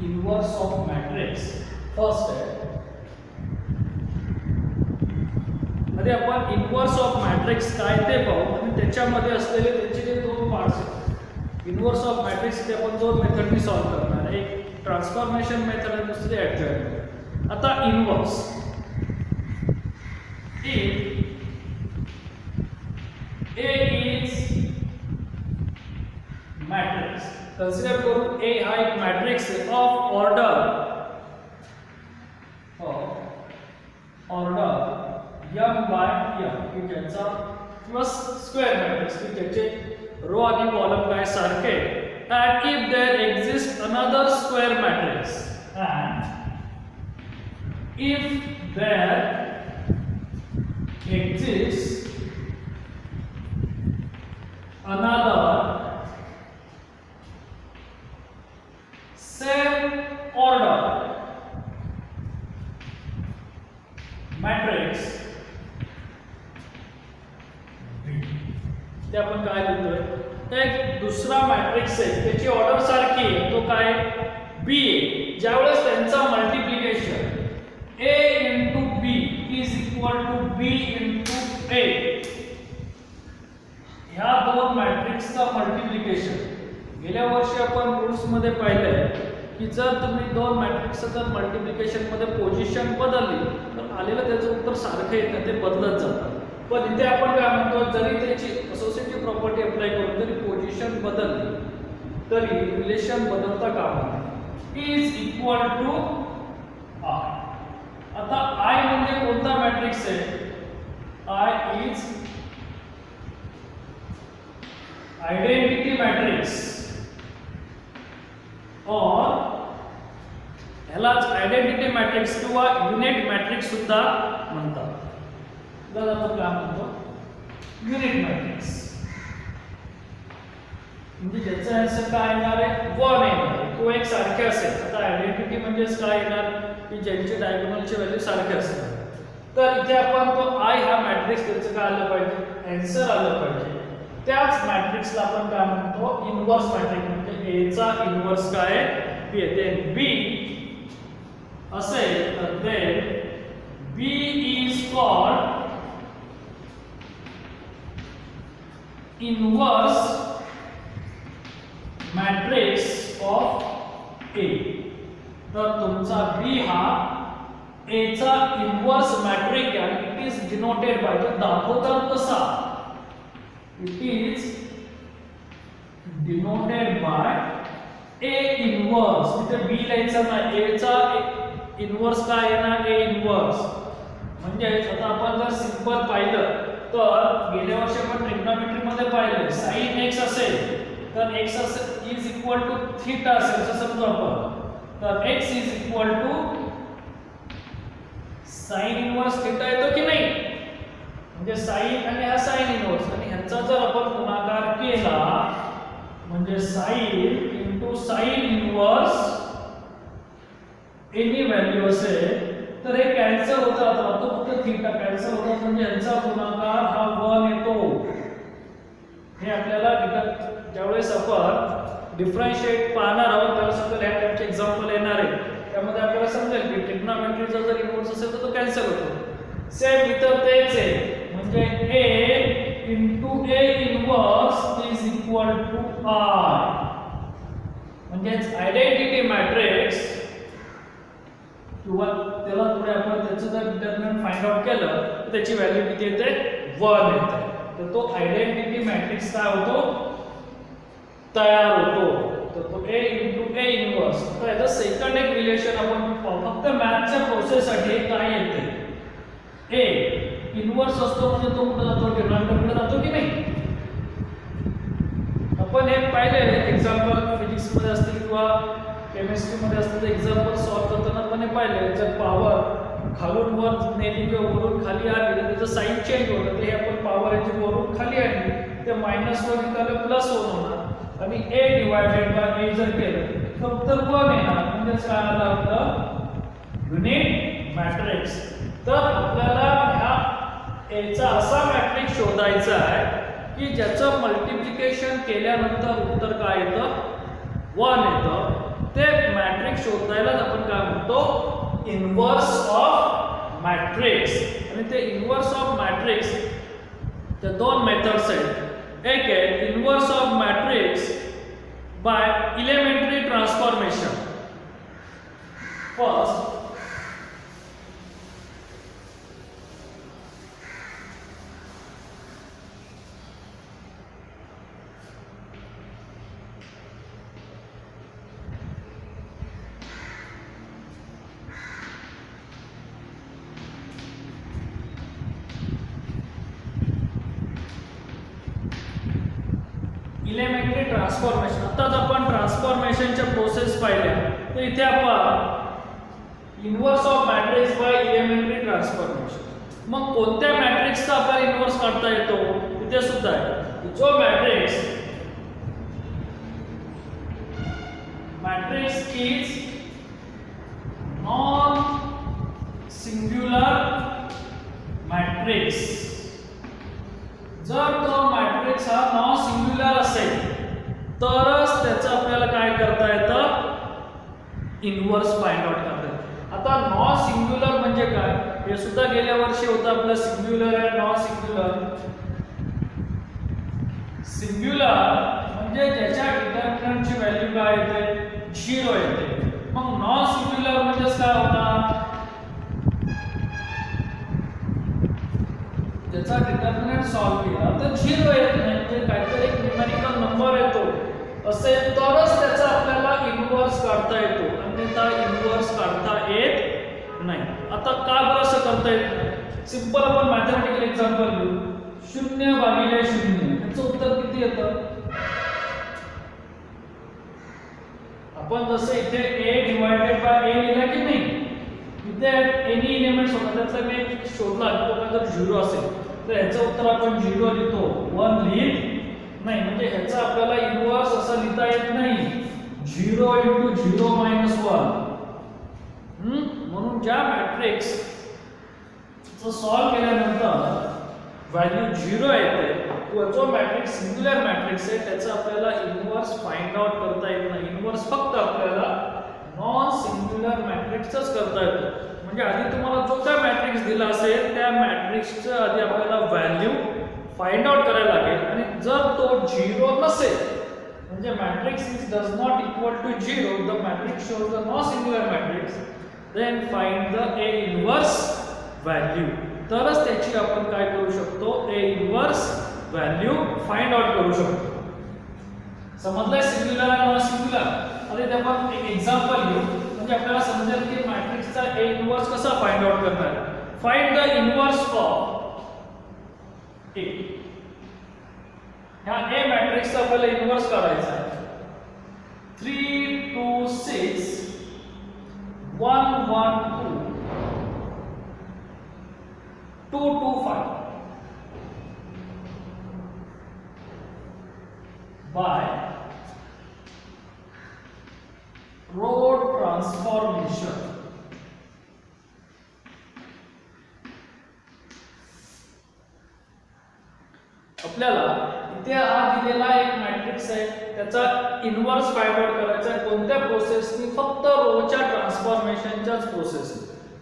Inverse of matrix first आहे मध्ये आपण इनवर्स ऑफ मॅट्रिक्स काय ते पाहू आणि त्याच्यामध्ये असलेले त्याचे जे दोन पार्ट्स आहेत. इनवर्स ऑफ मॅट्रिक्स ते आपण दोन मेथडनी सॉल्व्ह करणार, एक ट्रान्सफॉर्मेशन मेथड आणि दुसरी ॲडजॉइंट. आता inverse if A is matrix, consider करू A हा एक matrix of order m by n की ज्याचा प्लस स्क्वेअर मॅट्रिक्स की ज्याचे रो आणि कॉलम काय सारखे, and if there exists another square matrix and if there exists another same order matrix ते आपण काय लिहितोय, एक दुसरा मॅट्रिक्स आहे त्याची ऑर्डर सारखी आहे, तो काय बी आहे. ज्यावेळेस त्यांचा multiplication a into b is equal to b into a, ह्या दोन मॅट्रिक्सचा मल्टिप्लिकेशन गेल्या वर्षी आपण रूल्स मध्ये पाहिलंय की जर तुम्ही दोन मॅट्रिक्सचं जर मल्टिप्लिकेशन मध्ये पोझिशन बदलली तर आलेलं त्याचं उत्तर सारखं येतं, ते बदलत जातं. पण इथे आपण काय म्हणतो, जरी त्याची असोसिएटिव्ह प्रॉपर्टी अप्लाय करून जरी पोझिशन बदलली तरी रिलेशन बदलता कामा नये. Is equal to I. आता आय म्हणजे कोणता मॅट्रिक्स आहे, आय इज आयडेंटिटी मॅट्रिक्स और ह्यालाच आयडेंटिटी मॅट्रिक्स किंवा युनिट मॅट्रिक्स सुद्धा म्हणतात. जर आपण काय म्हणतो युनिट मॅट्रिक्स म्हणजे ज्याचा आन्सर काय येणार आहे, 1 येणार आहे, तो एक सारखे असेल. आता आयडेंटिटी म्हणजेच काय येणार की ज्यांचे डायगोनलचे व्हॅल्यू सारखे असतात. तर इथे आपण तो आय हा मॅट्रिक्स त्याचं काय आलं पाहिजे, आन्सर आलं पाहिजे. त्याच मॅट्रिक्सला आपण काय म्हणतो इनवर्स मॅट्रिक्स, म्हणजे ए चा इनवर्स काय आहे बी. देन बी असेल तर then B is called inverse matrix of A. तर तुमचा बी हा ए चा इनवर्स मॅट्रिक आहे आणि इट इज डिनोटेड बाय, तो दाखवतात कसा, it is denoted by a inverse. इथे b लिहायचं नाही, a चा इनवर्स काय येणार, a इनवर्स. म्हणजे आता आपण जर सिंपल पाहिलं तर गेल्या वर्षी आपण ट्रिग्नोमेट्री मध्ये पाहिलं sin x असेल तर x is equal to theta असेल असं समजू आपण. तर x is equal to sin inverse theta येतो की नाही, म्हणजे साइन आणि हा साइन इनवर्स आणि ह्यांचा जर आपण गुणाकार केला म्हणजे sine into sine inverse any value असेल तर हे कॅन्सल होतात, तो फक्त थीटा कॅन्सल होतात, म्हणजे ह्यांचा गुणाकार हा 1 येतो. हे आपल्याला ज्यावेळेस आपण डिफरन्शिएट पाहणार आहोत त्यावेळेस आपल्याला ह्या टाइपचे एक्झाम्पल येणार आहे, त्यामध्ये आपल्याला समजेल की ट्रिग्नोमेट्रीचा जर इनवर्स असेल तर तो कॅन्सल होतो. सेम इथं तेच आहे, म्हणजे a into a inverse is equal to I. म्हणजे आयडेंटिटी मॅट्रिक्स किंवा त्याला पुढे आपण त्याचं जर डिटर्मिनंट फाइंड आउट केलं तर त्याची व्हॅल्यू किती येते, 1 येते. तर तो आयडेंटिटी मॅट्रिक्स काय होतो, तयार होतो. तर तो a into a inverse. तर याचं सेकंड एक रिलेशन आपण फक्त मॅथच्या प्रोसेससाठी काय येते, a इनवर्स असतो म्हणजे तो कुठे जातो, डिनॉमिनेटरकडे जातो की नाही. आपण हे पाहिले एक्झाम्पल फिजिक्स मध्ये असतील किंवा केमिस्ट्री मध्ये असतील, एक्झाम्पल सॉल्व्ह करताना आपण हे पाहिले जर पॉवर खालून वर नेली किंवा वरून खाली आली तर त्याचं साइन चेंज होतं. ते आपण पॉवर याची वरून खाली आणली ते मायनस वर इथं प्लस 1 होणार आणि a डिवायडेड बाय a जर केलं तर उत्तर 1 येणार, म्हणजे काय आलं आपलं युनिट मॅट्रिक्स. तर आपल्याला ह्या a चा असा मॅट्रिक्स शोधायचा आहे की ज्याचं मल्टिप्लिकेशन केल्यानंतर उत्तर काय येतं, 1 येतं. ते मॅट्रिक्स शोधायलाच आपण काय म्हणतो, इनव्हर्स ऑफ मॅट्रिक्स. आणि ते इनव्हर्स ऑफ मॅट्रिक्स त्या दोन मेथड्स आहेत. एक आहे inverse of matrix by elementary transformation. First elementary transformation. आताच आपण ट्रान्सफॉर्मेशनच्या प्रोसेस पाहिल्या. तर इथे आपण inverse of matrix by elementary transformation. मग कोणत्या मॅट्रिक्सचा आपल्याला इनव्हर्स काढता येतो इथे सुद्धा आहे. जो matrix is non singular matrix. जर तो मॅट्रिक्स हा नॉन सिंग्युलर असेल तरच त्याचं आपल्याला काय करता येतं, इनव्हर्स फाइंड आउट करता येतं. आता नॉन सिंग्युलर म्हणजे काय हे सुद्धा गेल्या वर्षी होतं आपलं. सिंग्युलर आहे नॉन सिंग्युलर. सिंग्युलर म्हणजे ज्याच्या डिटर्मिनंटची व्हॅल्यू काय येते, 0 येते. मग नॉन सिंग्युलर म्हणजे काय होणार, ज्याचा डिटर्मिनंट सॉल्व केला तर 0 येत नाही, म्हणजे काहीतरी एक न्यूमेरिकल नंबर येतो असेल तरच त्याचा आपल्याला इनव्हर्स काढता येतो, अन्यथा इनव्हर्स काढता येत नाही. आता का बरं असं करता येत नाही, सिंपल आपण मॅथमॅटिकल एक्झाम्पल घेऊ. 0 भागिले 0 याचं उत्तर किती येतं. आपण जसे इथे a डिवाइडेड बाय a लिहिला की नाही, इथे एनी एलिमेंट्स होता त्यातला मी शोधला तो काय जर 0 असेल तर ह्याचं उत्तर आपण 0 लिहितो, 1 लिहित नाही. म्हणजे ह्याचा आपल्याला इनव्हर्स असं लिहिता येत नाही, 0 × 0 - 1. म्हणून ज्या मॅट्रिक्स सॉल्व केल्यानंतर व्हॅल्यू 0 येते किंवा जो मॅट्रिक्स सिंग्युलर मॅट्रिक्स आहे त्याचा आपल्याला इनव्हर्स फाइंड आउट करता येत नाही. इनव्हर्स फक्त आपल्याला नॉन सिंग्युलर मॅट्रिक्सच करता येतो. म्हणजे आधी तुम्हाला जो काय मॅट्रिक्स दिला असेल त्या मॅट्रिक्सचं आधी आपल्याला व्हॅल्यू फाइंड आउट करायला लागेल. आणि जर तो 0 नसेल म्हणजे matrix is does not equal to 0, the matrix shows the non singular matrix, then find the a inverse value. तरच त्याची आपण काय करू शकतो, a inverse value find out करू शकतो. समजलंय सिंग्युलर आणि नॉन सिंग्युलर. आता इथे आपण एक एक्झाम्पल घेऊ म्हणजे आपल्याला समजेल की मॅट्रिक्सचा a इनव्हर्स कसा फाइंड आउट करणार. Find the inverse of a. ह्या a मॅट्रिक्सचा आपल्याला इनव्हर्स काढायचा आहे. 3 2 6 1 1 2 2 2 5 by row transformation. आपल्याला इथे हा दिलेला एक मॅट्रिक्स आहे त्याचा इनव्हर्स फाइंड आउट करायचा आहे. कोणत्या प्रोसेसनी, फक्त रोच्या ट्रान्सफॉर्मेशनच्याच प्रोसेस.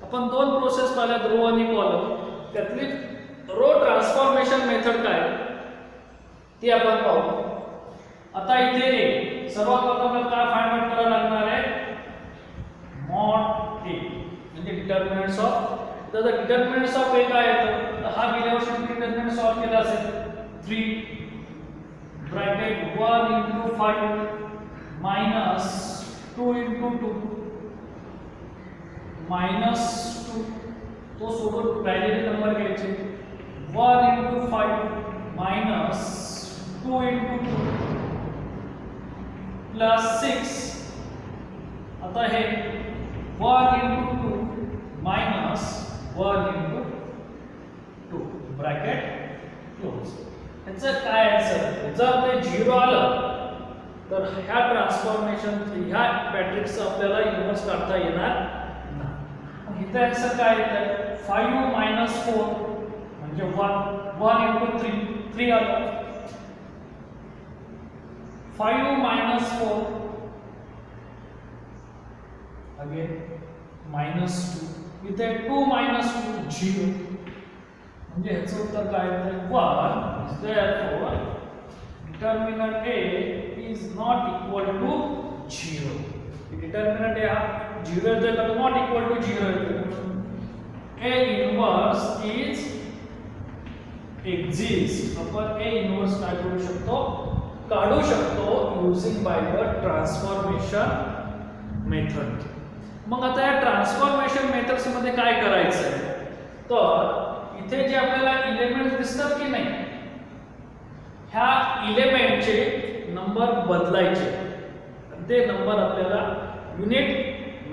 आपण दोन प्रोसेस पाहिल्यात, रो आणि कॉलम. त्यातली रो ट्रान्सफॉर्मेशन मेथड काय ती आपण पाहू. आता इथे सर्वात प्रथम काय फाइंड आउट करायला लागणार आहे, मॉड a म्हणजे डिटर्मिनंट्स ऑफ. तर डिटर्मिनंट्स ऑफ a काय येतं, तर हा गेल्या वर्षी डिटर्मिनंट सॉल्व केला असेल. 3 ब्रॅकेट 1 × 5 minus 2 × 2 -2. तो सोबत बायनरी नंबर घ्यायचे. 1 × 5 minus 2 × 2 plus 6. आता हे 1 × 2 minus 1 × 2 ब्रॅकेट क्लोज. याचं काय आन्सर, जर ते 0 आलं तर ह्या ट्रान्सफॉर्मेशन ह्या मॅट्रिक्सचा आपल्याला इनव्हर्स काढता येणार नाही. इथे आन्सर काय येतं, 5 - 4 म्हणजे 1 × 3 आलं. 5 - 4 अगेन -2, इथे 2 - 2 0, म्हणजे ह्याचं उत्तर काय येतं 1. Therefore determinant A is not equal to 0. Determinant A हा 0 येतोय का नॉट इक्वल टू 0 येतोय. A inverse is exist. आपण A इनवर्स काय करू शकतो काढू शकतो using by the transformation method. मग आता या ट्रान्सफॉर्मेशन मेथड्स मध्ये काय करायचं आहे तर इथे जे आपल्याला एलिमेंट दिसतात की नाही ह्या एलिमेंटचे नंबर बदलायचे. ते नंबर आपल्याला युनिट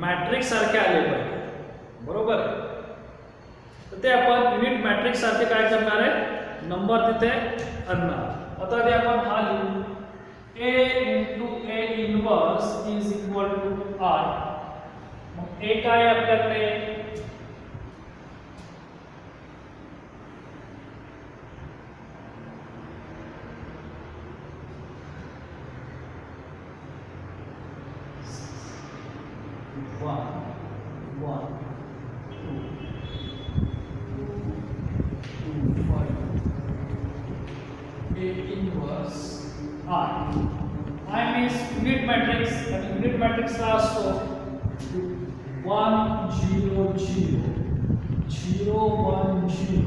मॅट्रिक्स सारखे आले पाहिजे. बरोबर आहे. तर ते आपण युनिट मॅट्रिक्स सारखे काय करणार आहे नंबर तिथे आणणार. आता ते आपण हा लिहू A into A inverse is equal to R. मग A काय आपल्याकडे I means unit matrix and unit matrix का असतो 1 0 0 0 1 0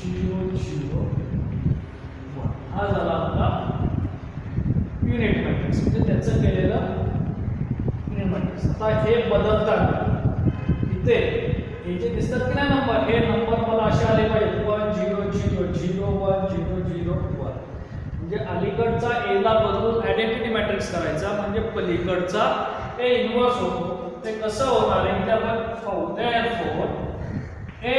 0 0 1 हा झाला आपला युनिट मॅट्रिक्स म्हणजे त्याचं केलेलं युनिट मॅट्रिक्स. आता हे बदलताना इथे हे जे दिसतात की नाही नंबर हे नंबर मला असे आले पाहिजे 1 0 0 0 1 0 0 1 म्हणजे अलीकडचा A ला बदलून आयडेंटिटी मॅट्रिक्स करायचा म्हणजे पलीकडचा A इनवर्स होतो. ते कसं होणार आहे ते आपण पाहू. Therefore A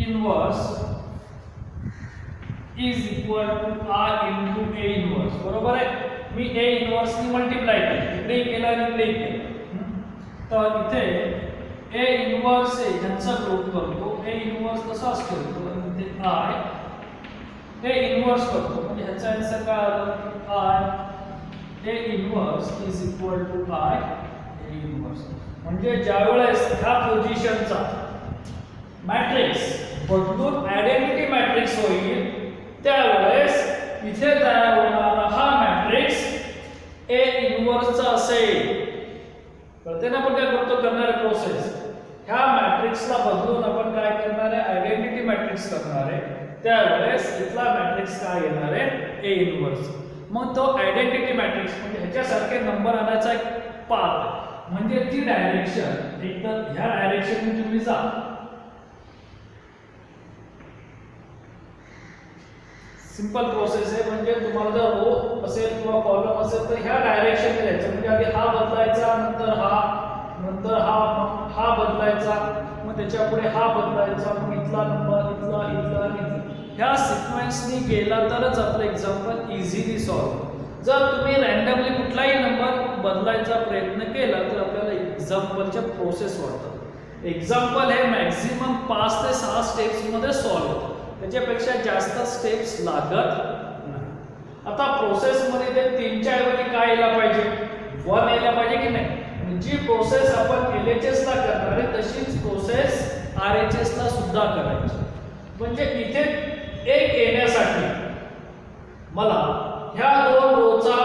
inverse is equal to R into A inverse. बरोबर आहे. मी A inverse नी मल्टिप्लाय केलं इकडे केलं आणि इकडे केलं. तर इथे A inverse आहे ह्यांचा ग्रुप करतो. A inverse कसा असतो तर इथे I A inverse करतो म्हणजे ह्याचा आन्सर काय आला I A inverse is equal to I A inverse. म्हणजे ज्यावेळेस ह्या पोझिशनचा मॅट्रिक्स बदलून आयडेंटिटी मॅट्रिक्स होईल त्यावेळेस इथे तयार होणारा हा मॅट्रिक्स A इनवर्सचा असेल. कळते ना आपण काय करतो करणारे प्रोसेस ह्या मॅट्रिक्सला बदलून आपण काय करणार आहे आयडेंटिटी मॅट्रिक्स करणार आहे. त्यावेळेस इथला मॅट्रिक्स काय येणार आहे A इनवर्स. मग तो आयडेंटिटी मॅट्रिक्स म्हणजे ह्याच्यासारखे नंबर आणायचा एक पाथ म्हणजे ती डायरेक्शन एकतर ह्या डायरेक्शनने तुम्ही जा. सिंपल प्रोसेस आहे म्हणजे तुम्हाला जर रो असेल किंवा कॉलम असेल तर ह्या डायरेक्शनने जायचं म्हणजे आधी हा बदलायचा नंतर हा बदलायचा मग त्याच्या पुढे हा बदलायचा मग इथला नंबर इथला इथला इथला ह्या सिक्वेन्सनी गेला तरच आपलं एक्झाम्पल इझिली सॉल्व्ह. जर तुम्ही रँडमली कुठलाही नंबर बदलायचा प्रयत्न केला तर आपल्याला एक्झाम्पलच्या प्रोसेस वाटतात. एक्झाम्पल हे मॅक्झिमम 5 ते 6 स्टेप्समध्ये सॉल्व्ह होतं. त्याच्यापेक्षा जास्त स्टेप्स लागत नाही. आता प्रोसेसमध्ये ते 3च्या ऐवजी काय यायला पाहिजे 1 यायला पाहिजे की नाही. जी प्रोसेस आपण LHS ला करणार आहे तशीच प्रोसेस RHS ला सुद्धा करायची. म्हणजे इथे एक येण्यासाठी मला ह्या दोन रोचा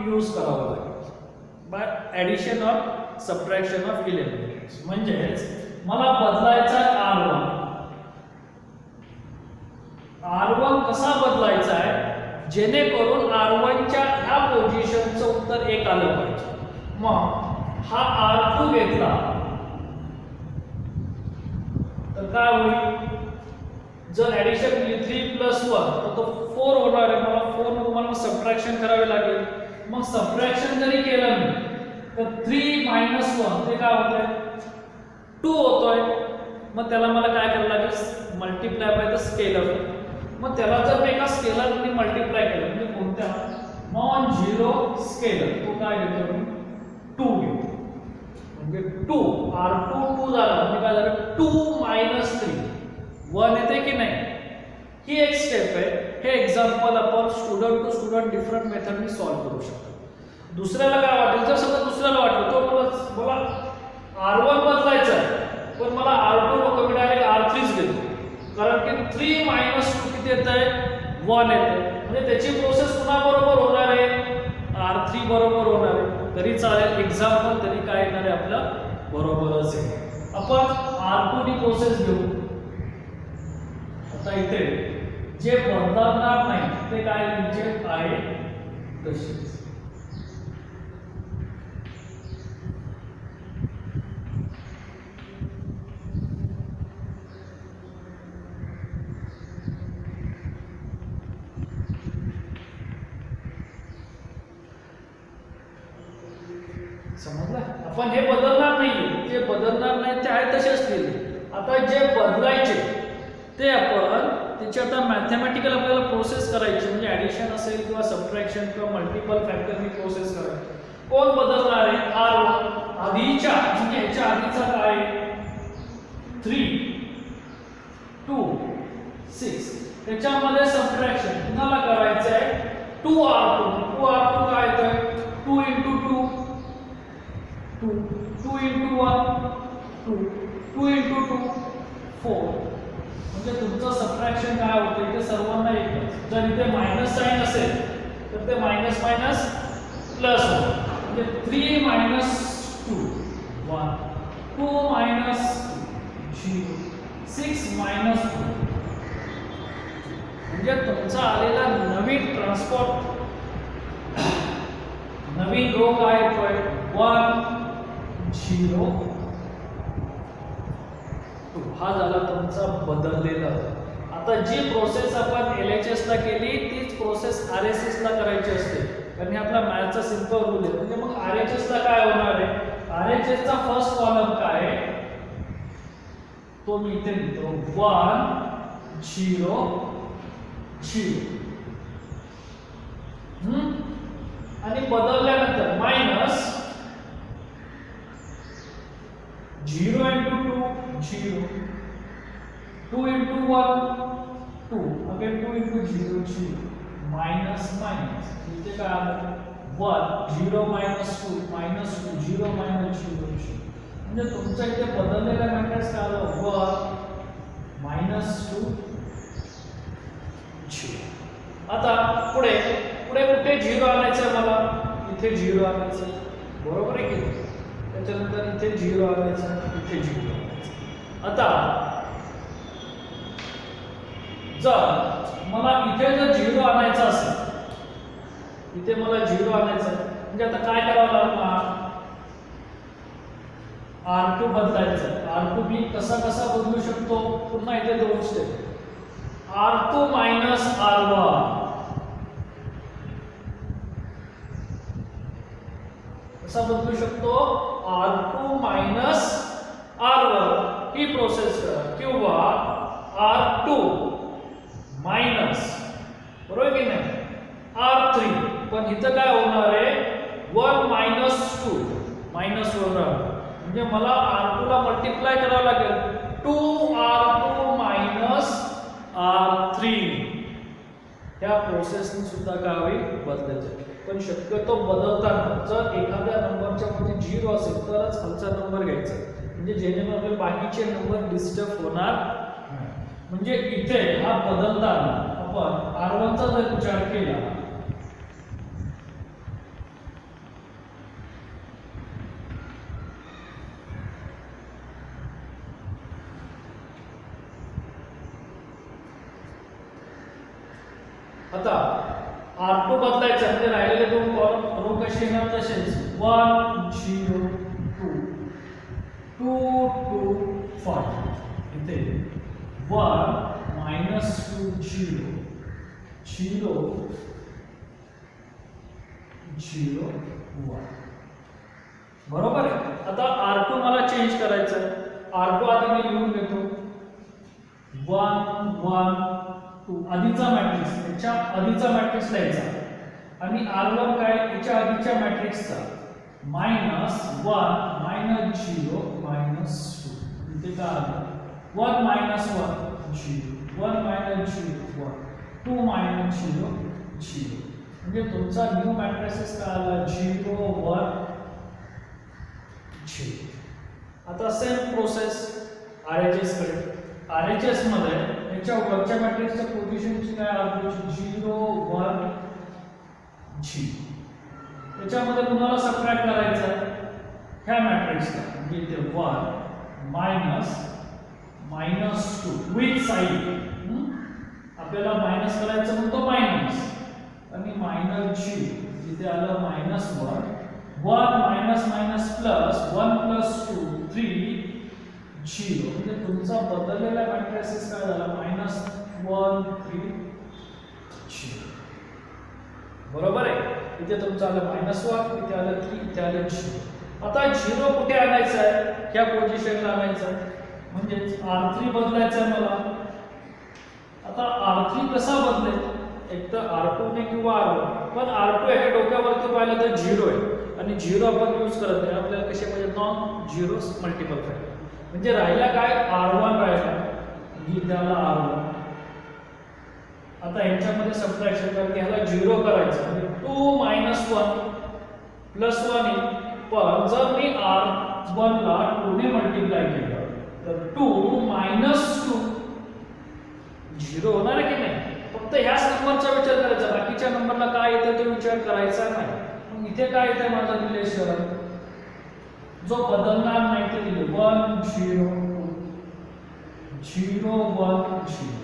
यूज करावा लागेल bye addition or subtraction of elements. म्हणजेच मला बदलायचा R1 कसा बदलायचा आहे जेणेकरून R1 च्या ह्या पोझिशनचं उत्तर 1 आलं पाहिजे. मग हा R2 घेतला तर काय होईल जर ऍडिशन केली 3 + 1 तर तो 4 होणार आहे. मला 4 मला सबट्रॅक्शन करावे लागेल. मग सबट्रॅक्शन जरी केलं मी तर 3 - 1 ते काय होतंय 2 होतोय. मग त्याला मला काय करावं लागेल मल्टिप्लाय बाय द स्केलर. मग त्याला जर मी एका स्केलरने मल्टिप्लाय केलं म्हणजे कोणत्या नॉन झिरो स्केलर तो काय घेतो मी 2 घेतो म्हणजे 2 R2 2 झाला म्हणजे काय झालं 2 - 3 1 येते की नाही. ही एक स्टेप आहे. हे एक्झाम्पल आपण स्टुडंट टू स्टुडंट डिफरंट मेथडनी सॉल्व्ह करू शकतो. दुसऱ्याला काय वाटेल, जर समजा दुसऱ्याला वाटलं तो मला R1 बदलायचा आहे पण मला R2 नको, मी डायरेक्ट R3 घेतो, कारण की 3 मायनस 2 किती येत आहे, 1 येत आहे, म्हणजे त्याची प्रोसेस पुन्हा बरोबर होणार आहे, R3 बरोबर होणार आहे, तरी चालेल. एक्झाम्पल तरी काय येणार आहे आपलं, बरोबरच आहे. आपण R2 नी प्रोसेस घेऊ. आता इथे जे बदलणार नाही ते काय म्हणजे आहे तसेच. समजलं? आपण हे बदलणार नाही, जे बदलणार नाही ते आहे तसे असतील. आता जे बदलायचे ते आपण त्याची आता मॅथमॅटिकल आपल्याला प्रोसेस करायची, म्हणजे ॲडिशन असेल किंवा सबट्रॅक्शन किंवा मल्टिपल फॅक्टरनी प्रोसेस करायची. कोण बदलणार आहे, R1 आधीच्या म्हणजे ह्याच्या आधीचा काय 3 2 6 त्याच्यामध्ये सबट्रॅक्शन कुणाला करायचं आहे 2R2 काय येतं 2 × 2 2 2 × 1 2 2 × 2 4, म्हणजे तुमचं सबट्रॅक्शन काय होतं इथे सर्वांना एकच. जर इथे मायनस साइन असेल तर ते मायनस मायनस प्लस होतं, म्हणजे 3 - 2 1 2 - 0 6 - 2, म्हणजे तुमचा आलेला नवीन ट्रान्सपोर्ट नवीन रो काय येतोय 1 0 2, हा झाला तुमचा बदललेला. आता जी प्रोसेस आपण LHS ला केली तीच प्रोसेस RHS ला करायची असते, कारण हे आपला मॅथचा सिंपल रूल आहे. म्हणजे मग RHS ला काय होणार आहे, RHS चा फर्स्ट कॉलम काय आहे तो मी इथे लिहितो 1 0 0, आणि बदलल्यानंतर मायनस 0 × 2 0 2 × 1 2 अगेन 2 × 0 0 मायनस मायनस इथे काय आलं 1 0 - 2 -2 0 - 0 0, म्हणजे तुमच्या इथे बदललेला मॅट्रिक्स काय आलं 1 -2 0. आता पुढे कुठे 0 आणायचं आहे मला, इथे 0 आणायचं आहे, बरोबर आहे की. त्याच्यानंतर इथे 0 आणायचं, इथे 0 आणायचं. आता जर मला इथे जर 0 आणायचं असेल, इथे मला 0 आणायचं आहे, म्हणजे आता काय करावं लागणार R2 बदलायचं. R2 मी कसा बदलू शकतो, पुन्हा इथे 2 स्टेप R2 - R1 कसा बदलू शकतो R2 - R1 ही प्रोसेस करा, किंवा R2 मायनस, बरोबर की नाही R3, पण इथं काय होणार आहे 1 - 2 मायनस होणार, म्हणजे मला R2 ला मल्टिप्लाय करावं लागेल 2R2 - R3. त्या प्रोसेसने सुद्धा काय होईल बदलायचं. पण शक्यतो बदलताना जर एखाद्या नंबरच्या मध्ये 0 असेल तरच खालचा नंबर घ्यायचा, म्हणजे जेणेकरून बाकीचे नंबर डिस्टर्ब होणार नाही. म्हणजे इथे हा बदलताना आपण R1 चा जर विचार केला आता R2 बदलायचा, म्हणजे राहिलेले 2 कॉलम रो कसे येणार तसेच 1 0 2 2 2 5, इथे 1 - 2 0 0 0 1, बरोबर आहे. आता R2 मला चेंज करायचं आहे, R2 आधी मी लिहून घेतो 1 1 2, आधीचा मॅट्रिक्स याच्या आधीचा मॅट्रिक्स लिहायचा, आणि R1 काय याच्या आधीच्या मॅट्रिक्सचा -1 -0 -2, इथे काय आलं 1 - 1 0 1 - 0 1 2 - 0 0, म्हणजे तुमचा न्यू मॅट्रिसेस काय आला 0 1 0. आता सेम प्रोसेस RHS कडे. RHS मध्ये याच्या वरच्या मॅट्रिक्सच्या पोझिशनची काय आकृती 0 1 0. त्याच्यामध्ये तुम्हाला सबट्रॅक्ट करायचं आहे ह्या मॅट्रिक्सला, म्हणजे इथे 1 मायनस 2 विथ साइन. आपल्याला मायनस करायचं म्हणतो मायनस आणि -0 इथे आलं -1 1 मायनस प्लस 1 प्लस 2 3 0. म्हणजे तुमचा बदललेला मॅट्रिसेस काय झाला -1 3 0. बरोबर आहे. इथे तुमचं आलं -1, इथे आलं 3, इथे आलं 0. आता 0 कुठे आणायचं आहे? ह्या पोझिशनला आणायचं आहे, म्हणजे R3 बदलायचं आहे मला. आता R3 कसा बदलेल? एक तर R2 ने किंवा R1. पण R2 याच्या डोक्यावरती पाहिलं तर 0 आहे आणि 0 आपण यूज करत नाही. आपल्याला कसे म्हणजे नॉन झिरोस मल्टिपल फॅक्टर. म्हणजे राहिला काय R1 राहिला, इथे आला R1. आता यांच्यामध्ये सबट्रॅक्शन कारण ह्याला 0 करायचं म्हणजे 2 1 प्लस 1 येईल. पण जर मी R1 ला 2 ने मल्टिप्लाय केलं तर 2 -2 0 होणार आहे की नाही? फक्त ह्याच नंबरचा विचार करायचा, बाकीच्या नंबरला काय येतं तो विचार करायचा नाही. मग इथे काय येतं माझं रिलेशन जो बदलणार नाही ते दिले 1 0 0 1 0.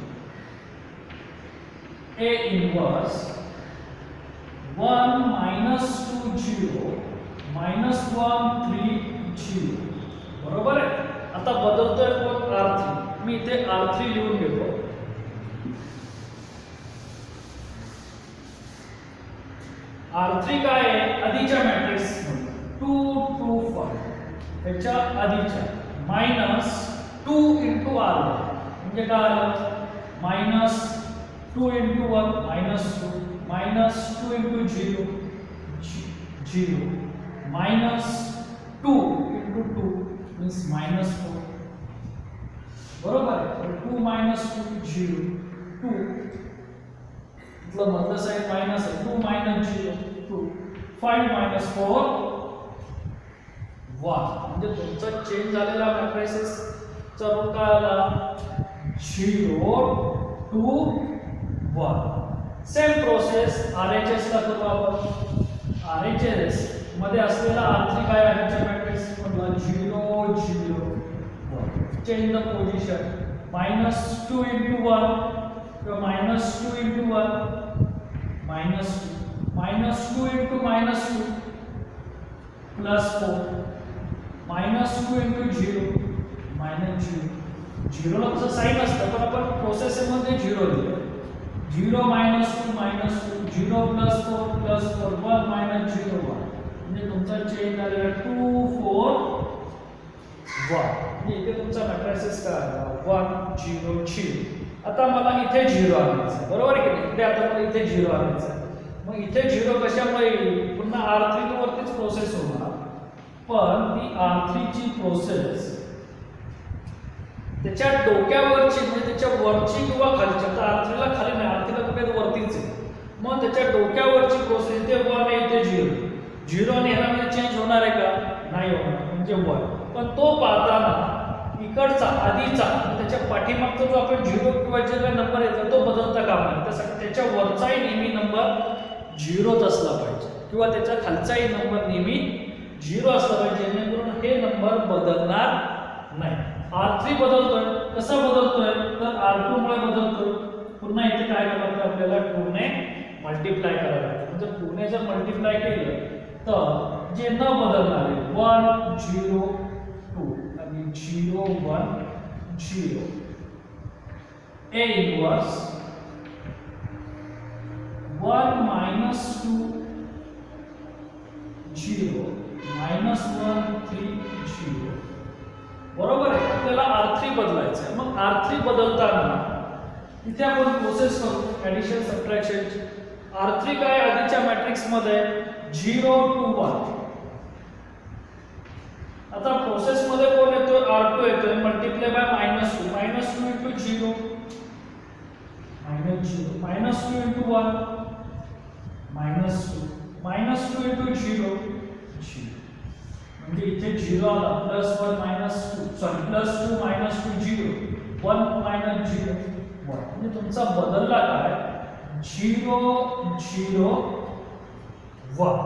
A inverse 1 -2 0 -1 3 0. बरोबर आहे. आता बदलतोय कोण? R3. मी इथे R3 लिहून घेतो. R3 काय आहे? आधीच्या मॅट्रिक्स 2 2 5 त्याच्या आधीच्या -2 * R1 म्हणजे काय आलं -2 * 1 -2 -2 * 0 0 -2 * 2 means -4. बरोबर आहे. 2 -2 0 2 मतलब मधलं साइन माइनस है 2 -0 2 5 - 4 1. म्हणजे तुमचा चेंज झालेला मॅट्रिसेस चा रूप काय आला 0 2 1. सेम प्रोसेस RHS ला करू आपण. RHS मध्ये असलेला R3 काय आहे? मॅट्रिक्स मधला 0 0 1. चेंज द पोझिशन -2 * 1 किंवा -2 * 1 -2 -2 * -2 +4 -2 * 0 -0. 0 ला कसं साइन असतं पण आपण प्रोसेस मध्ये 0 लिहितो. 0 -2 -2 0 +4 +4 1 -0 1. म्हणजे तुमचा चेंज झालेला 2 4 1. म्हणजे इथे तुमचा मॅट्रिसेस काय आला 1 0 0. आता मला इथे 0 आणायचं बरोबर आहे की नाही? इथे आता मला इथे 0 आणायचं. मग इथे 0 कशामुळे येईल? पुन्हा R3 वरतीच प्रोसेस होणार. पण ती R3 ची प्रोसेस त्याच्या डोक्यावरची म्हणजे त्याच्या वरची किंवा खालची. आता R3 ला खाली नाही, R3 ला कुठे वरतीच आहे. मग त्याच्या डोक्यावरची प्रोसेस इथे 1 आहे, इथे 0. 0 ने ह्याला चेंज होणार आहे का? नाही होणार, म्हणजे 1. पण तो पाहताना इकडचा आधीचा त्याच्या पाठीमागचा जो आपण 0 किंवा जे काही नंबर येतो तो बदलता कामा नये. त्यासाठी त्याच्या वरचाही नेहमी नंबर 0च असला पाहिजे किंवा त्याच्या खालचाही नंबर नेहमी 0 असला पाहिजे, जेणेकरून हे नंबर बदलणार नाही. R3 बदलतोय. कसा बदलतोय? तर R2 मुळे बदलतोय. पुन्हा इथे काय करावं लागतं आपल्याला 2 ने मल्टिप्लाय करावं लागतं. म्हणजे 2 ने जर मल्टिप्लाय केलं तर जे न बदलणारे 1 0 2 आणि 0 1 0 A इनवर्स 1 -2 0 -1 3 0. बरोबर आहे. आपल्याला R3 बदलायचं आहे. मग R3 बदलताना इथे आपण प्रोसेस करू ऍडिशन सबट्रॅक्शनची. R3 काय आधीच्या मॅट्रिक्स मध्ये 0 2 1. आता प्रोसेस मध्ये कोण येतो? R2 येतो. मल्टिप्लाय बाय -2 -2 * 0 -0 -2 * 1 -2 into 0 म्हणजे इथे 0 आला +1 -2 सॉरी +2 -2 0 1 -0 1 म्हणजे तुमचा बदलला काय 0 0 1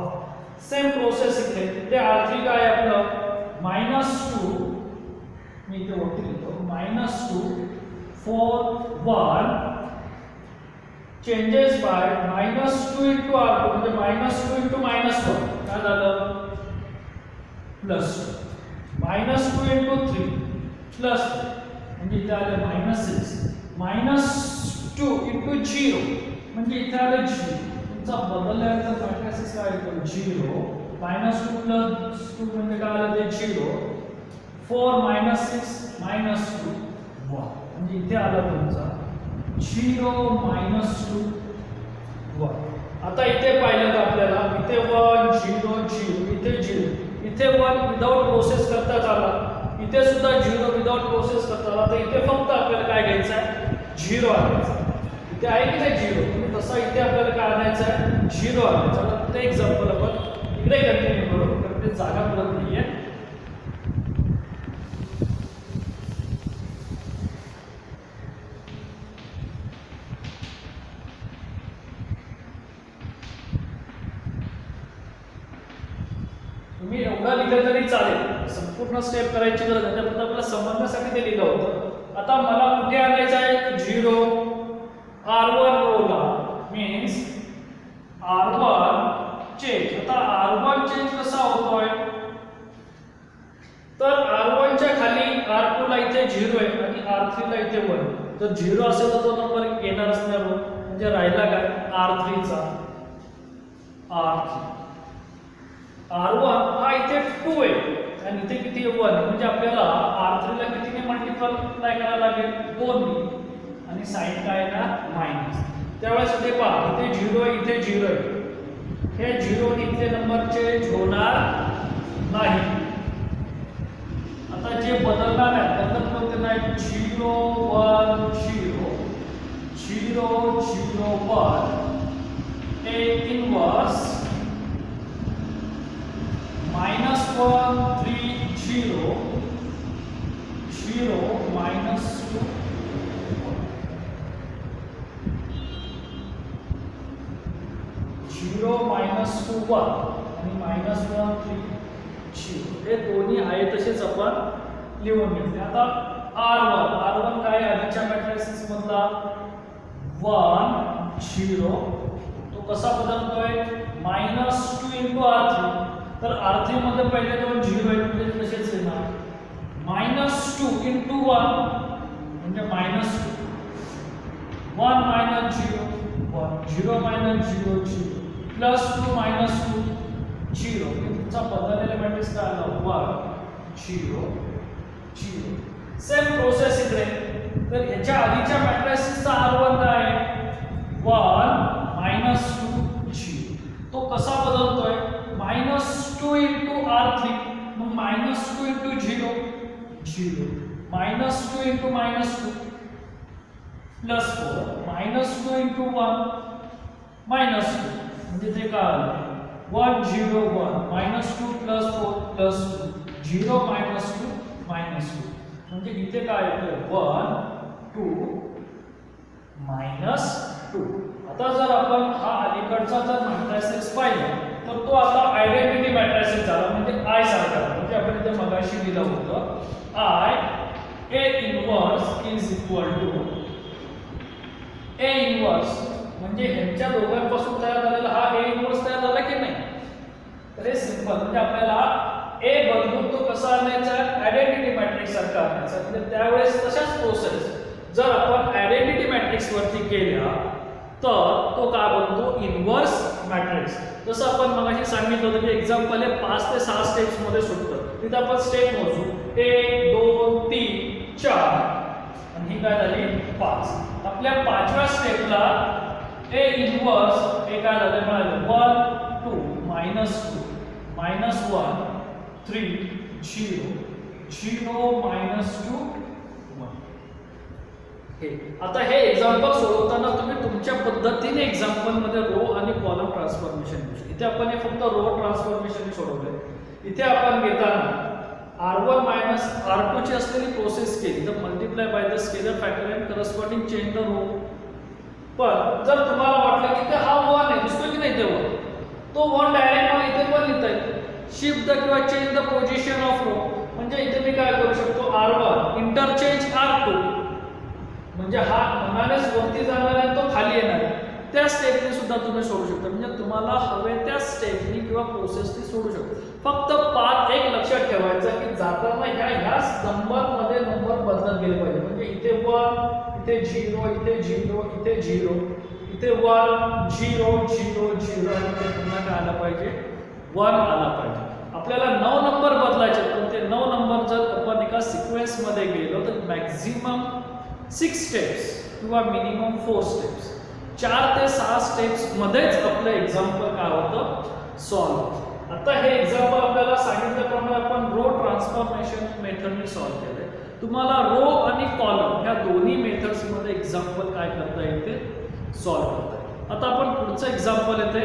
सेम प्रोसेस इथे ते R3 काय आपलं -2 मी इथे वरती लिहितो -2 4 1 चेंजेस बाय -2 into R2 म्हणजे -2 into -1 काय झालं +2 into 3 प्लस म्हणजे इथे आले -2 into 0 म्हणजे इथे आले 0 तुमचा बदलल्यानंतर मॅट्रिक्स काय येतो 0 -2 + 2 म्हणजे काय आलं ते 0 4 -6 -2 1 म्हणजे इथे आला तुमचा 0 -2 1 आता इथे पाहिलं तर आपल्याला इथे 1 0 0 इथे 0 इथे 1 विदाउट प्रोसेस करता आला इथे सुद्धा 0 विदाउट प्रोसेस करता आला तर इथे फक्त आपल्याला काय घ्यायचं आहे 0 आणायचं इथे आहे की नाही 0 म्हणजे तसा इथे आपल्याला काय आणायचं आहे 0 आणायचं आता ते एक्झाम्पल आपण इकडे कंटिन्यू करू कारण ते जागा पुरत नाहीये तुम्ही एवढा लिहिलं तरी चालेल संपूर्ण स्टेप करायची गरज नाही फक्त आपल्याला समजण्यासाठी ते लिहिलं होतं आता मला कुठे आणायचं आहे 0 R1 रोला मीन्स R1 चेंज आता R1 चेंज कसा होतोय तर R1 च्या खाली R2 ला इथे 0 आहे आणि R3 ला इथे 1 जर 0 असेल तर तो नंबर येणारच नाही म्हणजे राहिला काय R3 चा R3 R1 हा इथे 2 आहे आणि इथे किती 1 म्हणजे आपल्याला R3 ला कितीने मल्टिप्लाय करायला लागेल 2 ने आणि साइन काय ना मायनस त्यावेळेस इथे पहा इथे 0 आहे इथे 0 आहे हे 0 ने इथले नंबर चेंज होणार नाही आता जे बदलणार आहे बदलत कोणते नाही 0 1 0 0 0 1 हे इनवर्स -1 3 0 0 -2 0 -2 1 आणि -1 3 0 हे दोन्ही आहे तसेच आपण लिहून घेतले आता R1 काय आधीच्या मॅट्रिक्स मधला 1 0 तो कसा बदलतोय -2 into R3 तर R3 मध्ये पहिले दोन 0 आहेत म्हणजे तसेच येणार -2 into 1 म्हणजे -2 1 -0 1 0 -0 0 +2 -2 0 तुमचा बदललेला मॅट्रिक्स काय आला 1 0 0 सेम प्रोसेस इकडे तर याच्या आधीच्या मॅट्रिक्सचा R1 काय आहे 1 -2 0 तो कसा बदलतोय -2 into R3 मग -2 into 0 0 -2 into -2 +4 -2 into 1 -2 म्हणजे ते काय आलं 1 0 1 -2 +4 +2 0 -2 -2 म्हणजे इथे काय येतं 1 2 -2 आता जर आपण हा अलीकडचा जर मॅट्रिक्स पाहिला तर तो आता आयडेंटिटी मॅट्रिक्स झाला म्हणजे I सारखा म्हणजे आपण इथे मगाशी दिलं होतं I A inverse is equal to A inverse म्हणजे ह्यांच्या दोघांपासून तयार झालेला हा A इनव्हर्स तयार झाला की नाही तर हे सिंपल म्हणजे आपल्याला A बदलून तो कसा आणायचा आयडेंटिटी मॅट्रिक्स सारखा आणायचा म्हणजे त्यावेळेस तशाच प्रोसेस जर आपण आयडेंटिटी मॅट्रिक्स वरती केल्या तर तो काय बनतो इनव्हर्स मॅट्रिक्स जसं आपण मगाशी सांगितलं होतं की एक्झाम्पल हे 5 ते 6 स्टेप्स मध्ये सुटतं तिथे आपण स्टेप मोजू 1 2 3 4 आणि ही काय झाली 5 आपल्या 5व्या स्टेपला A इनव्हर्स हे काय झालं मिळालं 1 2 -2 -1 3 0 0 -2 1 हे आता हे एक्झाम्पल सोडवताना तुम्ही तुमच्या पद्धतीने एक्झाम्पल मध्ये रो आणि कॉलम ट्रान्सफॉर्मेशन घेऊ. इथे आपण हे फक्त रो ट्रान्सफॉर्मेशन सोडवलंय. इथे आपण घेताना R1 मायनस R2 ची असलेली प्रोसेस केली तर multiply by the scalar factor and corresponding change the row. पण जर तुम्हाला वाटलं की ते हा 1 आहे दिसतो की नाही ते 1 तो 1 डायरेक्ट मला इथे पण लिहिता येईल. शिफ्ट द किंवा change the position of row म्हणजे इथे मी काय करू शकतो R1 इंटरचेंज R2 म्हणजे हा म्हणालेच वरती जाणार आहे तो खाली येणार आहे. त्या स्टेपनी सुद्धा तुम्ही सोडू शकता. म्हणजे तुम्हाला हवे त्या स्टेपनी किंवा प्रोसेसनी सोडू शकता. फक्त पाथ एक लक्षात ठेवायचा की जाताना ह्या नंबरमध्ये नंबर बदलत गेले पाहिजे. म्हणजे इथे 1 इथे 0 इथे 0 इथे 0 इथे 1 0 0 0 आणि इथे पुन्हा काय आला पाहिजे 1 आला पाहिजे. आपल्याला 9 नंबर बदलायचे पण ते 9 नंबर जर आपण एका सिक्वेन्स मध्ये गेलो तर मॅक्झिमम 6 स्टेप्स किंवा मिनिमम 4 स्टेप्स 4 ते 6 स्टेप्स मध्येच आपलं एक्झाम्पल काय होतं सॉल्व्ह. आता हे एक्झाम्पल आपल्याला सांगितल्याप्रमाणे आपण रो ट्रान्सफॉर्मेशन मेथडने सॉल्व्ह केले. तुम्हाला रो आणि कॉलम ह्या दोन्ही मेथड्स मध्ये एक्झाम्पल काय करता येते सॉल्व्ह करता येते. आता आपण पुढचं एक्झाम्पल येते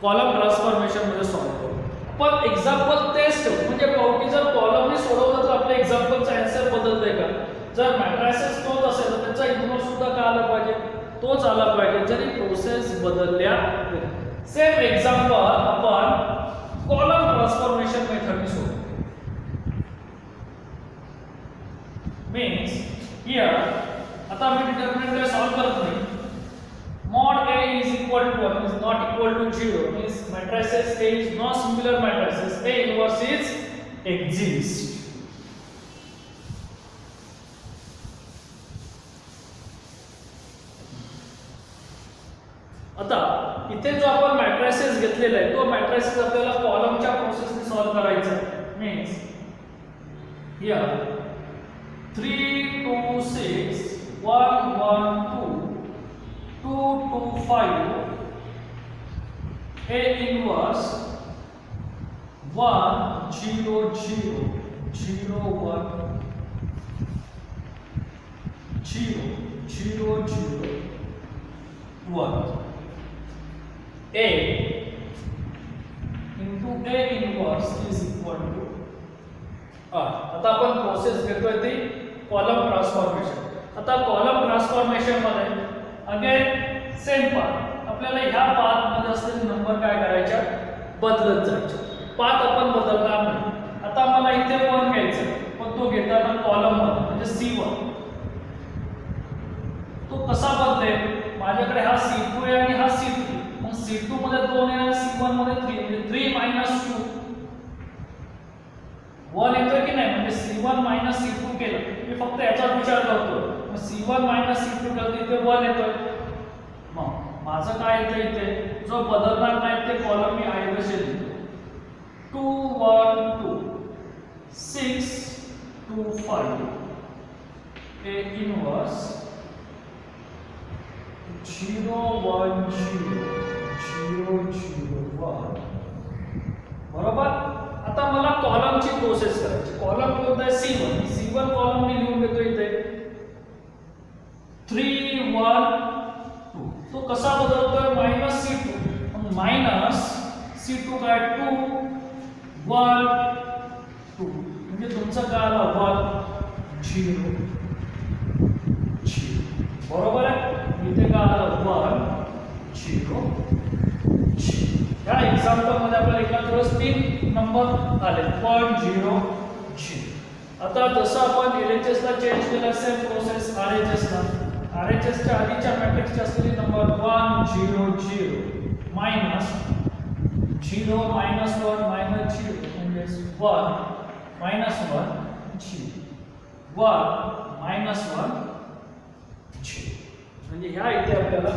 कॉलम ट्रान्सफॉर्मेशन मध्ये सॉल्व्ह करू. पण एक्झाम्पल तेच ठेवू म्हणजे पाहू की जर कॉलमने सोडवलं तर आपल्या एक्झाम्पलचा आन्सर बदलतंय का. जर मॅट्रायसेस तोच असेल तर त्याचा इग्नोर सुद्धा काय आला पाहिजे तोच आला पाहिजे जरी प्रोसेस बदलल्या. सेम एक्झाम्पल आपण कॉलम ट्रान्सफॉर्मेशन मेथडने सोडवू. मीन्स हियर आता मी डिटरमिनंट काय सॉल्व्ह करत नाही. mod A is equal to 1 is not equal to 0 means matrices A is not singular matrices. A inverse is exists. आता इथे जो आपण मॅट्रिसेस घेतलेला आहे तो मॅट्रिसेस आपल्याला कॉलमच्या प्रोसेसने सॉल्व्ह करायचा आहे. Means here 3 2 6 1 1 2 2 2 5 A inverse 1 0 0 0 1 0 0 0 1 A into A inverse is equal to R. आता आपण प्रोसेस घेतोय ती कॉलम ट्रान्सफॉर्मेशन. आता कॉलम ट्रान्सफॉर्मेशन मध्ये अगेन सेम पाथ आपल्याला ह्या पाथ मध्ये असलेले नंबर काय करायचे बदलत जायचे. पाथ आपण बदलणार नाही. आता मला इथे 1 घ्यायचं पण तो घेताना कॉलम मध्ये म्हणजे C1 तो कसा बदलेल माझ्याकडे हा C2 आहे आणि हा C3 मग C2 मध्ये 2 आहे आणि C1 मध्ये 3 म्हणजे 3 - 2 1 येतो की नाही म्हणजे C1 - C2 केलं मी फक्त याचा विचार करतो. मग C1 - C2 केलं इथे 1 येतोय. मग माझं काय येतं इथे जो बदलणार नाही ते कॉलम मी ऐवजी लिहितो 2 1 2 6 2 5 A inverse 0 1 0 0 0 1 बरोबर. आता मला कॉलमची प्रोसेस करायची. कॉलम कोणता आहे C1 कॉलम मी लिहून घेतो इथे 3 1 2 तो कसा बदलतोय -C2 मग -C2 काय 2 1 2 म्हणजे तुमचं काय आलं 1 0 0 बरोबर आहे. इथे काय आलं 1 0 0. या एक्झाम्पल मध्ये आपल्याला एकाच वेळेस 3 नंबर आले 1 0 0. आता जसं आपण LHS ला चेंज केलं सेम प्रोसेस RHS ला RHS च्या आधीच्या मॅट्रिक्सचे असलेले नंबर 1 0 0 मायनस 0 -1 -0 म्हणजे 1 -1 0 1 -1 0 म्हणजे ह्या इथे आपल्याला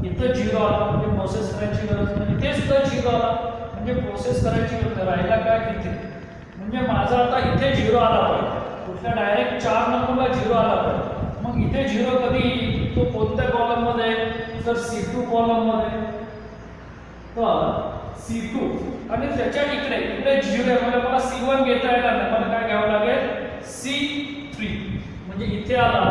इथं 0 आला म्हणजे प्रोसेस करायची गरज नाही. इथे सुद्धा 0 आला म्हणजे प्रोसेस करायची गरज नाही. राहिला काय इथे म्हणजे माझा आता इथे 0 आला पाहिजे कुठल्या डायरेक्ट 4 नंबरला 0 आला पाहिजे. मग इथे 0 कधी येईल तो कोणत्या कॉलम मध्ये तर C2 कॉलम मध्ये. तर C2 आणि त्याच्या इकडे 0 आहे म्हणजे मला C1 घेता येणार नाही मला काय घ्यावं लागेल C3 म्हणजे इथे आला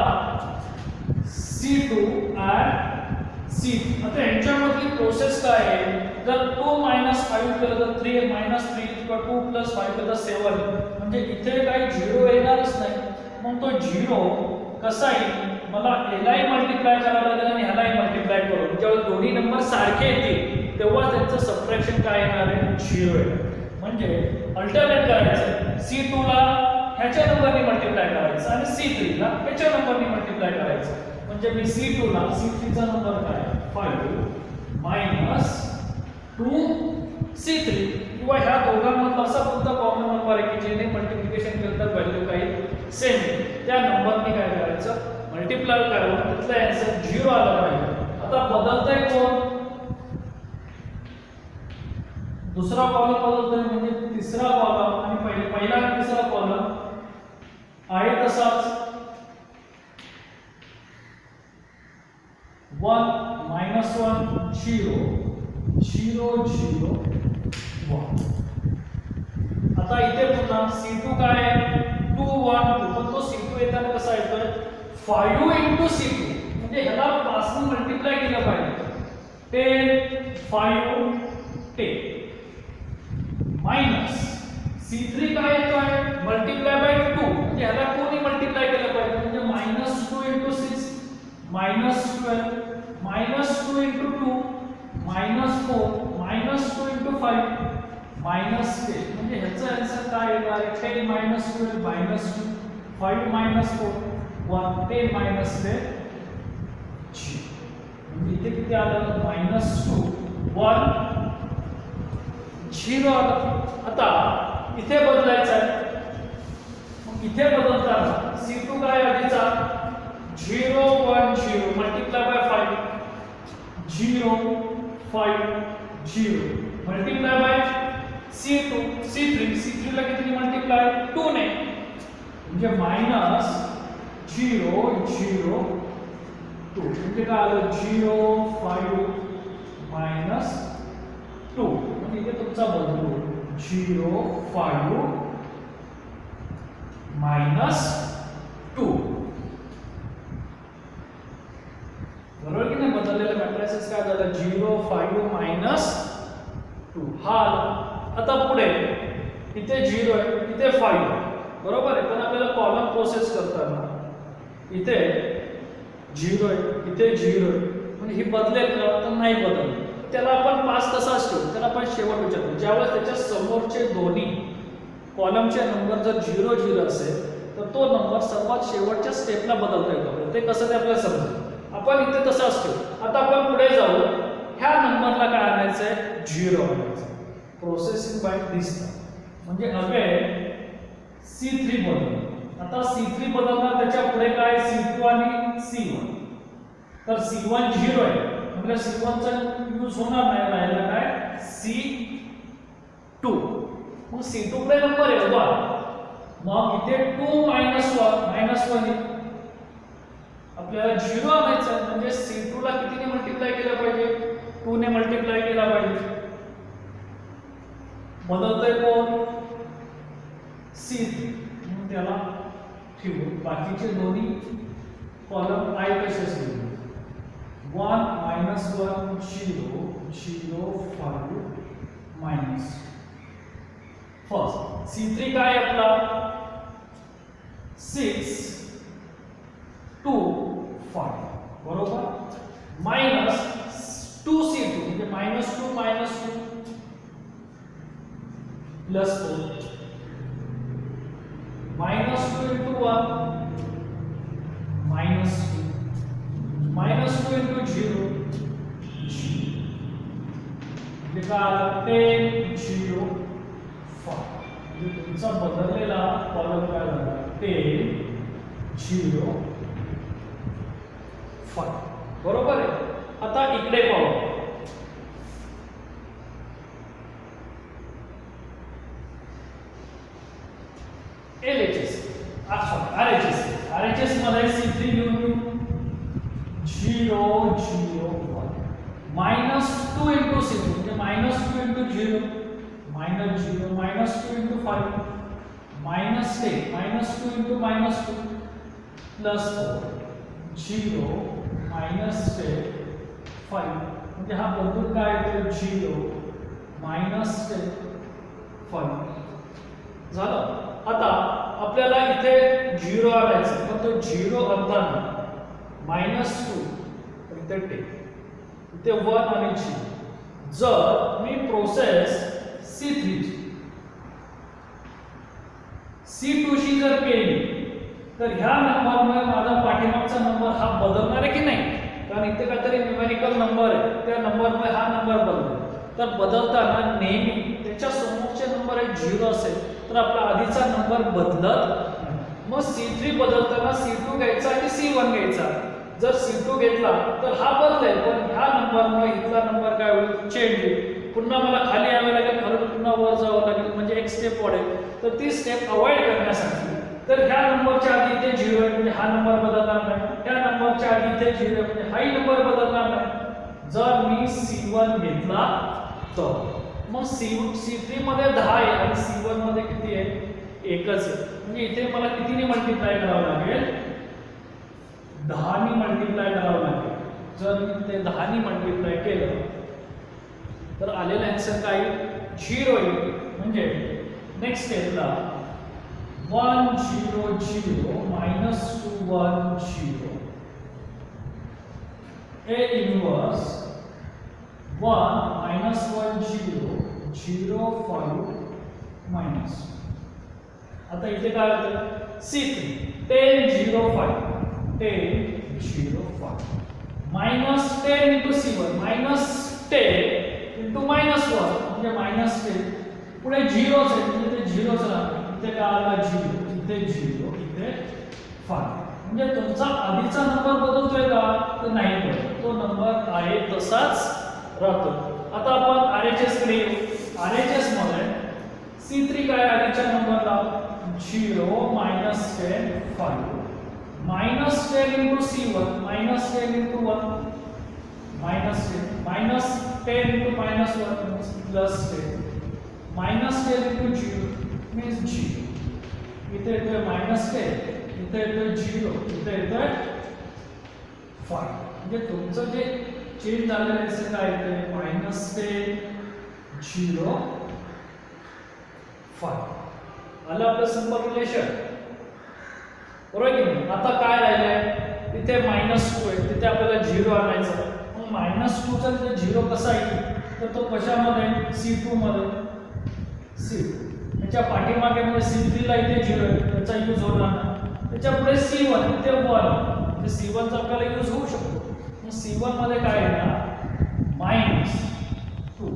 काय आहे, जर 2 - 5 केलं तर 3 - 3 किंवा 2 + 5 केलं तर 7, म्हणजे इथे काही झिरो येणारच नाही. मग तो झिरो कसा येईल, मला यालाही मल्टिप्लाय करावं लागेल आणि ह्यालाही मल्टिप्लाय करून जेव्हा दोन्ही नंबर सारखे येतील तेव्हा त्यांचं सबट्रॅक्शन काय येणार आहे, झिरो येणार. म्हणजे अल्टरनेट करायचं, C2 ला ह्याच्या नंबरने मल्टिप्लाय करायचं आणि C3 ला ह्याच्या नंबरने मल्टिप्लाय करायचं. म्हणजे मी C2 ला C3 चा नंबर काय 5 - 2C3 किंवा ह्या दोघांमधला असा कोणता कॉमन नंबर आहे की जेने मल्टिप्लिकेशन केलं तर व्हॅल्यू काही सेम आहे, त्या नंबरने काय करायचं मल्टिप्लाय करून त्यातला आन्सर 0 आला पाहिजे. आता बदलतंय कोण, दुसरा कॉलम बदलतोय म्हणजे तिसरा कॉलम आणि पहिला आणि तिसरा कॉलम आहे तसाच 1 - 1 0 0 0 1. आता इथे पुन्हा C2 काय आहे 2 1 2, पण तो C2 येताना कसा येतोय 5 * C2, म्हणजे ह्याला 5 ने मल्टिप्लाय केलं पाहिजे. 10 5 10 मायनस C3 काय येतोय मल्टिप्लाय बाय 2, म्हणजे ह्याला 2 ने मल्टिप्लाय केलं पाहिजे. म्हणजे -2 * 6 -12 -2 * 2 -4 -2 * 5 -10, म्हणजे ह्याचा आन्सर काय येणार आहे 10 - 12 -2 5 - 4 1 10 - 10 0. म्हणजे इथे किती आलं -2 1 0 आलं. आता इथे बदलायचं आहे, मग इथे बदलताना C2 काय आधीचा 0 1 0 multiply by 5 0 5 0 multiply by C2 C3 ला किती मल्टिप्लाय 2 ने, म्हणजे -0 0 2, म्हणजे काय आलं 0 5 -2. म्हणजे इथे तुमचा बदलू 0 5 -2, बरोबर की नाही. बदललेलं मॅट्रिसेस काय झालं 0 5 -2 हा. आता पुढे इथे 0 आहे इथे 5 आहे, बरोबर आहे, पण आपल्याला कॉलम प्रोसेस करताना इथे 0 आहे इथे 0 आहे, म्हणजे ही बदलेल का तर नाही बदलली. त्याला आपण 5 तसाच ठेवू, त्याला आपण शेवट विचारतो. ज्यावेळेस त्याच्या समोरचे दोन्ही कॉलमचे नंबर जर 0 0 असेल तर तो नंबर सर्वात शेवटच्या स्टेपला बदलता येतो. ते कसं ते आपल्याला समजेल. आपण इथे तसाच ठेवू. आता आपण पुढे जाऊ, ह्या नंबरला काय आणायचं आहे 0 आणायचं. प्रोसेसिंग बाय दिस, म्हणजे अगेन C3 बदल. आता C3 बदलणार, त्याच्या पुढे काय C2 आणि C1. तर C1 0 आहे म्हणजे C1 चा यूज होणार नाही, राहिला काय C2. मग C2 कडे नंबर आहे 1, मग इथे 2 - 1 -1 आपल्याला 0 आणायचं आहे. म्हणजे C2 ला कितीने मल्टिप्लाय केलं पाहिजे 2 ने मल्टिप्लाय केला पाहिजे. बदलतोय कोण C3, म्हणून त्याला ठेवू. बाकीचे दोन्ही कॉलम आहे कसे असतील 1 -1 0 0 5 फर्स्ट. C3 काय आपला 6 2 5, बरोबर, -2C2 म्हणजे -2 -2 प्लस 4 -2 * 1 -2 -2 * 0 म्हणजे काय 10 0 5. म्हणजे तुमचा बदललेला कॉलम काय झाला 10 0 5, बरोबर आहे. आता इकडे पाहू, RHS मध्ये C3 घेऊन घेऊ 0 0 1 -2 * C2 म्हणजे -2 * 0 -0 -2 * 5 -10 -2 * -2 प्लस 4 0 -10 5 म्हणजे हा बदलून काय येतो 0 मायनस 5 झालं. आता आपल्याला इथे 0 आणायचं, पण तो 0 आणताना -2 इथे 10 इथे 1 आणि 0. जर मी प्रोसेस C3 C2 शी जर केली तर ह्या नंबरमुळे माझा पाठीमागचा नंबर हा बदलणार आहे की नाही? कारण इथे काहीतरी न्यूमेरिकल नंबर आहे, त्या नंबरमुळे हा नंबर बदलेल. तर बदलताना नेहमी त्याच्या समोरचे नंबर 0 असेल तर आपला आधीचा नंबर बदलत नाही. मग C3 बदलताना C2 घ्यायचा की C1 घ्यायचा? जर C2 घेतला तर हा बदलेल, पण ह्या नंबरमुळे इथला नंबर काय होईल? चेंज होईल. पुन्हा मला खाली यावं लागेल, खरं पुन्हा वर जावं लागेल, म्हणजे एक स्टेप वाढेल. तर ती स्टेप अवॉइड करण्यासाठी तर ह्या नंबरच्या आधी इथे 0 आहे म्हणजे हा नंबर बदलणार नाही, ह्या नंबरच्या आधी इथे 0 आहे म्हणजे हाही नंबर बदलणार नाही. जर मी C1 घेतला तर मग C3 मध्ये 10 आहे आणि C1 मध्ये किती आहे? एकच आहे. म्हणजे इथे मला कितीने मल्टिप्लाय करावं लागेल? 10 ने मल्टिप्लाय करावं लागेल. जर मी ते 10 ने मल्टिप्लाय केलं तर आलेला आन्सर काय? 0 येईल. म्हणजे नेक्स्ट स्टेपला 1 0 0 minus 2 1 0 A inverse 1 minus 1 0 0 5 minus. आता इथे काय होतं? C3 10 0 5 10 0 5 minus 10 into C1 minus 10 into minus 1 म्हणजे minus 10 पुढे 0 आहे म्हणजे ते 0च राहणार. इथे काय आला? 0 इथे 0 इथे 5. म्हणजे तुमचा आधीचा नंबर बदलतोय का? तर नाही बदलत, तो नंबर आहे तसाच राहतो. आता आपण RHS कडे येऊ. RHS मध्ये C3 काय आधीच्या नंबरला 0 minus 10 5 minus 10 into C1 minus 10 into 1 minus 10 minus 10 into minus 1 means plus 10 minus 10 into 0 means 0. इथे येतोय -10, इथे येतोय 0, इथे येतोय 5. म्हणजे तुमचं जे चेंज झालेलं आहे ते काय येतंय? -10 0 5. आलं आपलं सिंपल रिलेशन, बरोबर की नाही? आता काय राहिलंय? इथे -2 आहे, तिथे आपल्याला 0 आणायचं. मग -2 चा जर 0 कसा येईल? तर तो कशामध्ये? C2 मध्ये. C2 त्याच्या पाठीमागे मध्ये C3 ला इथे 0 आहे, त्याचा यूज होणार नाही. त्याच्या पुढे C1 इथे 1 म्हणजे C1 चा आपल्याला यूज होऊ शकतो. मग C1 मध्ये काय येणार? -2.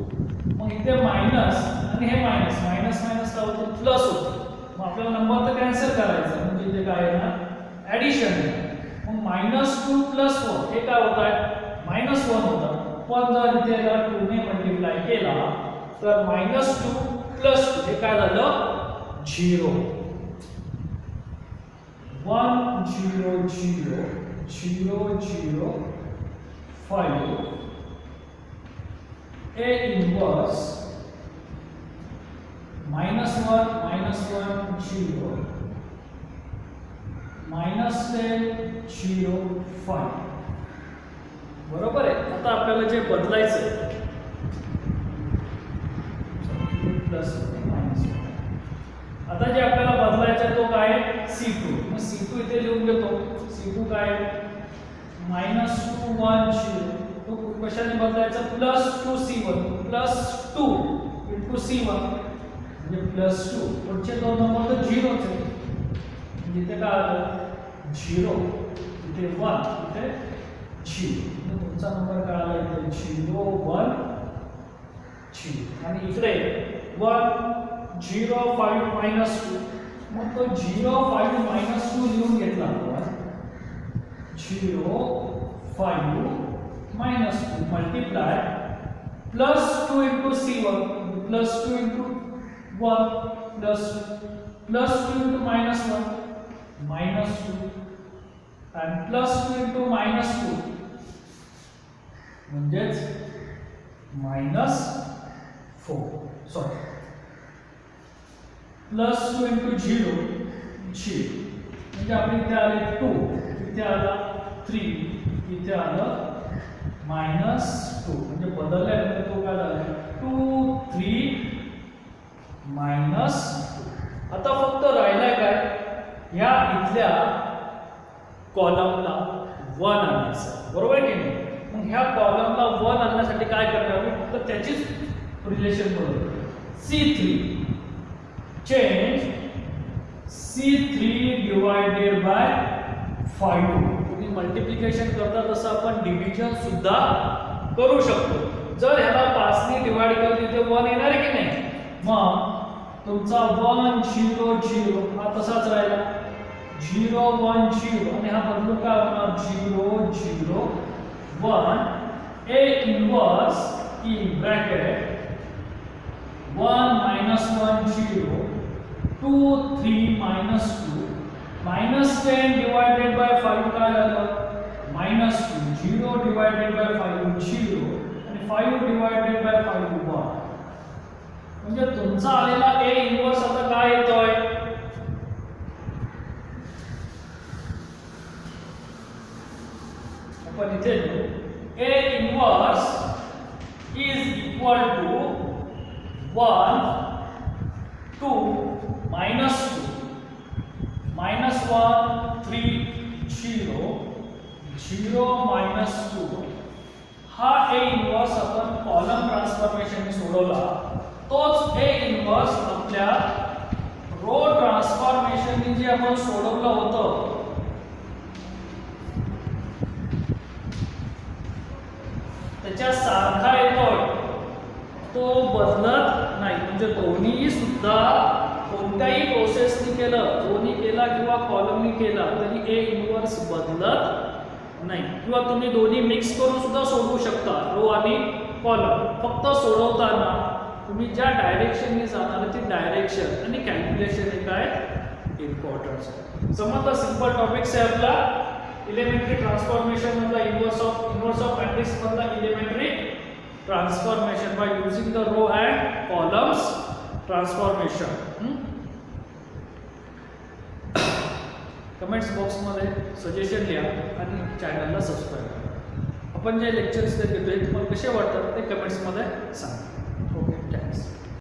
मग इथे मायनस आणि हे मायनस मायनस मायनस काय होतं? प्लस होतं. मग आपल्याला नंबर तर कॅन्सल करायचा म्हणजे इथे काय येणार? ॲडिशन येणार. मग -2 + 1 हे काय होत आहे? -1 होतं. पण जर इथे 2 ने मल्टिप्लाय केला तर -2 + 2 हे काय झालं? 0 1 0 0 0 0 5 A inverse -1 -1 0 -10 0 5. बरोबर आहे. आता आपल्याला जे बदलायचं आहे प्लस मायनस, आता जे आपल्याला बदलायचं तो काय? C2. मग C2 इथे लिहून घेतो. C2 काय? -2 1 0. तो कशाने बदलायचा? +2 C1 +2 into C1 म्हणजे +2. पुढचे दोन नंबर तर 0 च आहेत. म्हणजे इथे काय आलं? 0 इथे 1 इथे 0. म्हणजे तुमचा नंबर काय आला? इथे 0 1 0 आणि इकडे 1 0 5 -2. मग तो 0 5 -2 लिहून घेतला आपण. 0 5 -2 multiply +2 into C1 +2 into 1 +2 into -1 -2 and +2 into -2 म्हणजेच -4. सॉरी +2 into 0 0 म्हणजे आपण इथे आले 2, इथे आला 3, इथे आलं -2 म्हणजे बदलल्यानंतर तो काय झाला 2 3 -2. आता फक्त राहिलाय काय ह्या इथल्या कॉलमला 1 आणायचं, बरोबर आहे की नाही? मग ह्या कॉलमला 1 आणण्यासाठी काय करणार मी फक्त त्याचीच रिलेशन बदलतो. C3 change C3 divided by 5. तुम्ही मल्टिप्लिकेशन करता तसं आपण डिव्हिजन सुद्धा करू शकतो. जर ह्याला 5 ने डिवाइड केलं तिथे 1 येणार आहे की नाही? मग तुमचा 1 0 0 हा तसाच राहिला 0 1 0 आणि हा बदलून काय होणार 0 0 1. A inverse in bracket 1 -1 0 2 3 -2 -10 divided by 5 काय झालं -2 0 divided by 5 0 आणि 5 divided by 5 1. म्हणजे तुमचा आलेला A इनवर्स आता काय येतोय आपण इथे A inverse is equal to 1 2 -2 -1 3 0 0 -2. हा A इनवर्स आपण कॉलम ट्रान्सफॉर्मेशन सोडवला. तोच A इनवर्स आपल्या रो ट्रान्सफॉर्मेशन जे आपण सोडवलं होतं त्याच्या सारखा येतोय, तो बदलत नाही. म्हणजे दोन्ही सुद्धा कोणत्याही प्रोसेसनी केलं, दोन्ही केला किंवा कॉलमनी केला तरी A इनवर्स बदलत नाही. किंवा तुम्ही दोन्ही मिक्स करून सुद्धा सोडवू शकता, रो आणि कॉलम. फक्त सोडवताना तुम्ही ज्या डायरेक्शनने जाणार ती डायरेक्शन आणि कॅल्क्युलेशन हे काय इम्पॉर्टन्स आहे. समजलं सिंपल टॉपिक्स आहे आपला इलेमेंटरी ट्रान्सफॉर्मेशन मधला इनवर्स ऑफ मॅट्रिक्स मधला elementary transformation by using the row and columns transformation. Comments बॉक्समध्ये सजेशन लिहा आणि चॅनलला सबस्क्राईब करा. आपण जे लेक्चर्स घेतोय तुम्हाला कसे वाटतात ते कमेंट्समध्ये सांगा.